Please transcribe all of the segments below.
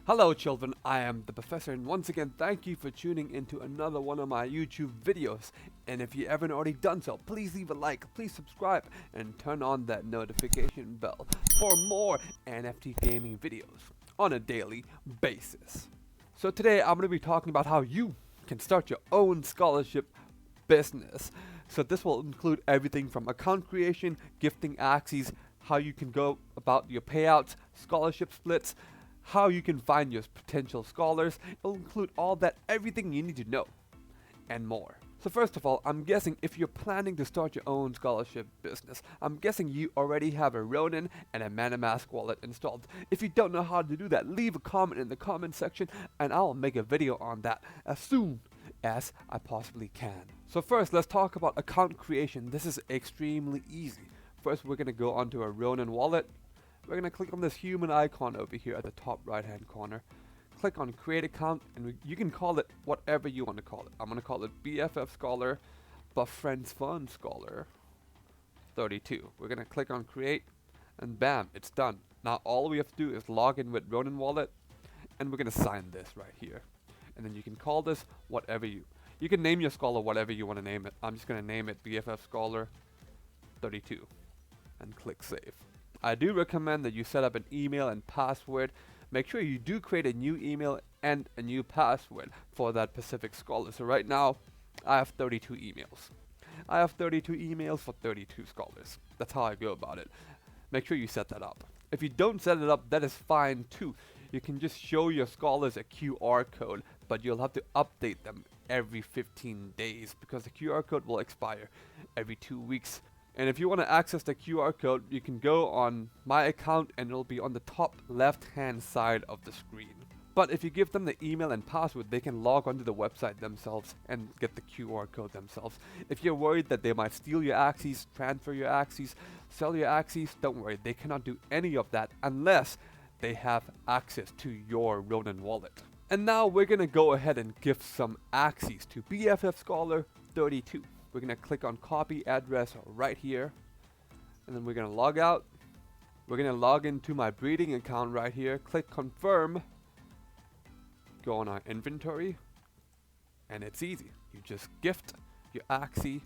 Hello children, I am the professor, and once again thank you for tuning into another one of my YouTube videos. And if you haven't already done so, please leave a like, please subscribe, and turn on that notification bell for more NFT gaming videos on a daily basis. So today I'm going to be talking about how you can start your own scholarship business. So this will include everything from account creation, gifting Axies, how you can go about your payouts, scholarship splits, how you can find your potential scholars. It'll include all that, everything you need to know, and more. So first of all, I'm guessing if you're planning to start your own scholarship business, I'm guessing you already have a Ronin and a MetaMask wallet installed. If you don't know how to do that, leave a comment in the comment section and I'll make a video on that as soon as I possibly can. So first, let's talk about account creation. This is extremely easy. First, we're going to go onto a Ronin wallet. We're going to click on this human icon over here at the top right hand corner. Click on create account, and you can call it whatever you want to call it. I'm going to call it BFF Scholar, but Friends Fun Scholar 32. We're going to click on create, and bam, it's done. Now all we have to do is log in with Ronin wallet, and we're going to sign this right here. And then you can call this whatever you can name your scholar whatever you want to name it. I'm just going to name it BFF Scholar 32 and click save. I do recommend that you set up an email and password. Make sure you do create a new email and a new password for that specific scholar. So right now, I have 32 emails. I have 32 emails for 32 scholars. That's how I go about it. Make sure you set that up. If you don't set it up, that is fine too. You can just show your scholars a QR code, but you'll have to update them every 15 days because the QR code will expire every 2 weeks. And if you want to access the QR code, you can go on my account and it'll be on the top left hand side of the screen. But if you give them the email and password, they can log onto the website themselves and get the QR code themselves. If you're worried that they might steal your Axies, transfer your Axies, sell your Axies, don't worry, they cannot do any of that unless they have access to your Ronin wallet. And now we're going to go ahead and gift some Axies to BFF Scholar 32. We're going to click on copy address right here, and then we're going to log out. We're going to log into my breeding account right here, click confirm, go on our inventory, and it's easy. You just gift your Axie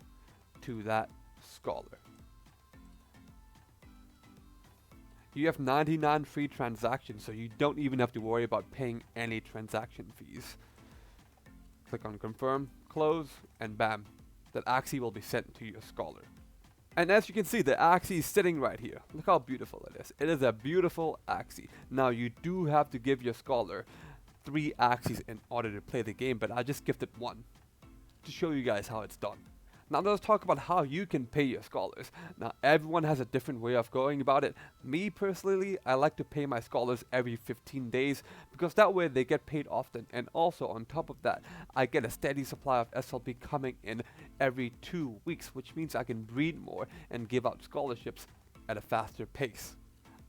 to that scholar. You have 99 free transactions, so you don't even have to worry about paying any transaction fees. Click on confirm, close, and bam. That Axie will be sent to your scholar. And as you can see, the Axie is sitting right here. Look how beautiful it is. It is a beautiful Axie. Now you do have to give your scholar 3 Axies in order to play the game, but I just gifted 1 to show you guys how it's done. Now let's talk about how you can pay your scholars. Now everyone has a different way of going about it. Me personally, I like to pay my scholars every 15 days because that way they get paid often, and also on top of that, I get a steady supply of SLP coming in every 2 weeks, which means I can breed more and give out scholarships at a faster pace.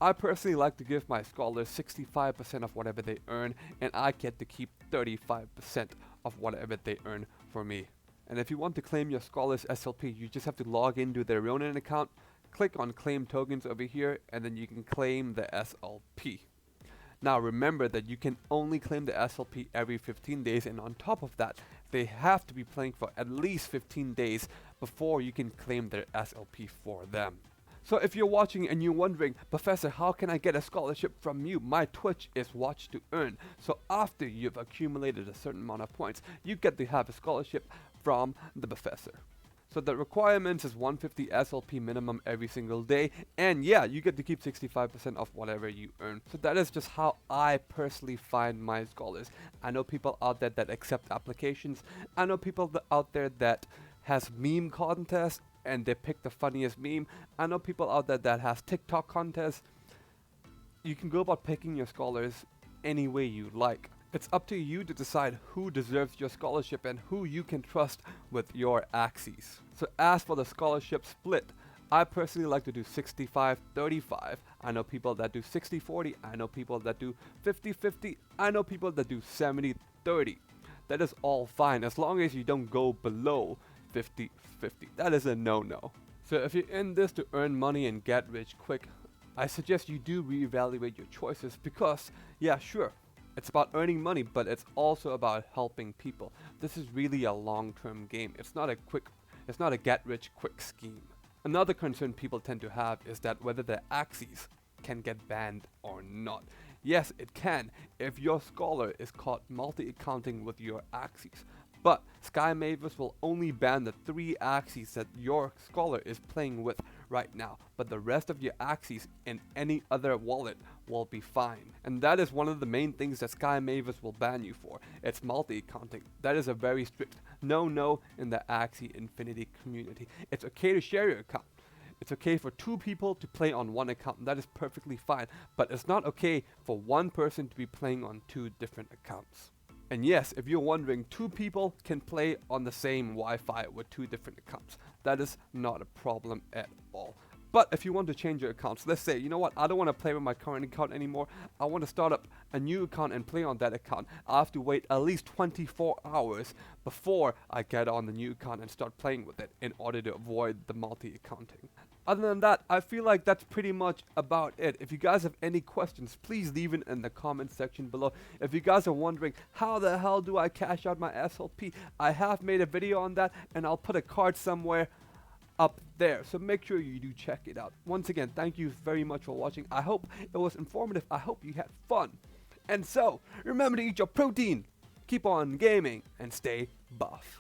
I personally like to give my scholars 65% of whatever they earn, and I get to keep 35% of whatever they earn for me. And if you want to claim your scholars SLP, you just have to log into their Ronin account, click on claim tokens over here, and then you can claim the SLP. Now remember that you can only claim the SLP every 15 days, and on top of that, they have to be playing for at least 15 days before you can claim their SLP for them. So if you're watching and you're wondering, Professor, how can I get a scholarship from you? My Twitch is watch to earn. So after you've accumulated a certain amount of points, you get to have a scholarship from the professor. So the requirements is 150 SLP minimum every single day, and yeah, you get to keep 65% of whatever you earn. So that is just how I personally find my scholars. I know people out there that accept applications. I know people out there that has meme contests and they pick the funniest meme. I know people out there that has TikTok contests. You can go about picking your scholars any way you like. It's up to you to decide who deserves your scholarship and who you can trust with your Axies. So as for the scholarship split, I personally like to do 65-35. I know people that do 60-40. I know people that do 50-50. I know people that do 70-30. That is all fine as long as you don't go below 50-50. That is a no-no. So if you're in this to earn money and get rich quick, I suggest you do reevaluate your choices because, yeah, sure, It's about earning money, but it's also about helping people. This is really a long-term game. It's not a get-rich-quick scheme. Another concern people tend to have is that whether their Axies can get banned or not. Yes, it can if your scholar is caught multi-accounting with your Axies. But Sky Mavis will only ban the 3 Axies that your scholar is playing with right now, but the rest of your Axies in any other wallet will be fine. And that is one of the main things that Sky Mavis will ban you for. It's multi-accounting. That is a very strict no in the Axie Infinity community. It's okay to share your account. It's okay for 2 people to play on 1 account, and that is perfectly fine. But it's not okay for 1 person to be playing on 2 different accounts. And yes, if you're wondering, 2 people can play on the same Wi-Fi with 2 different accounts. That is not a problem at all. But if you want to change your accounts, let's say, you know what, I don't want to play with my current account anymore. I want to start up a new account and play on that account. I have to wait at least 24 hours before I get on the new account and start playing with it in order to avoid the multi-accounting. Other than that, I feel like that's pretty much about it. If you guys have any questions, please leave it in the comment section below. If you guys are wondering, how the hell do I cash out my SLP? I have made a video on that, and I'll put a card somewhere up there, so make sure you do check it out. Once again, thank you very much for watching. I hope it was informative. I hope you had fun. And so, remember to eat your protein, keep on gaming, and stay buff.